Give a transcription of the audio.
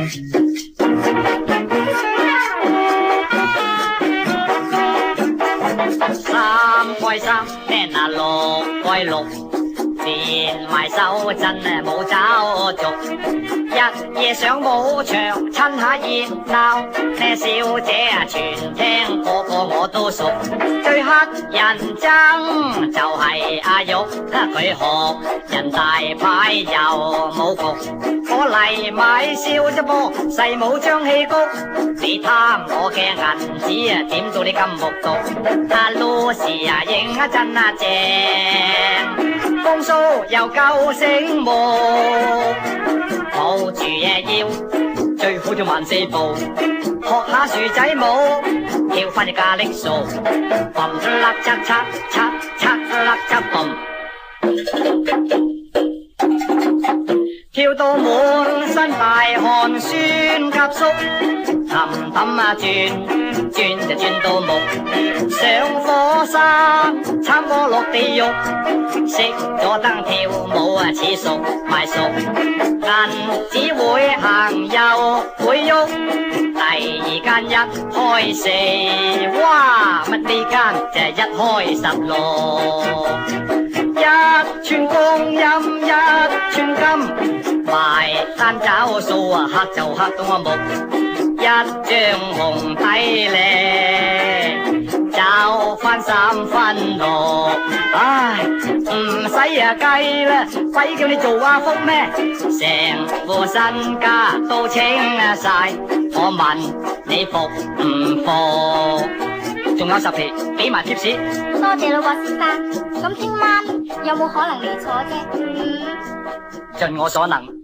三歸三，聽那六歸六，連埋手真冇找續。日夜上舞場親下熱鬧，呢小姐全聽個個我都熟。最乞人憎就係阿玉，佢學人大牌又冇局，我嚟買燒啫噃，細冇張氣谷。你貪我嘅銀紙啊，點到你咁木獨？阿 Lucy 啊，認啊真啊正，風騷又夠醒目，抱住嘢腰，最好就慢四步，學下薯仔舞，跳翻隻咖喱數，嘣咗粒嚓嚓嚓嚓粒嚓嘣。跳到滿身大汗酸夾縮，氹氹啊轉，轉就轉到木，上火山參過落地獄，熄咗燈跳舞啊似熟賣熟，銀只會行又會喐，第二間一開四，哇乜呢間就係一開16，一寸光陰一寸金，埋單找數啊，黑就黑到我木，一張紅底咧，找翻3分6，唉，唔使計啦，鬼叫你做阿福咩？成副身家都清晒，我問你服唔服？仲有10皮，俾埋貼士。多謝老郭先生，咁聽晚有冇可能嚟坐啫？盡我所能。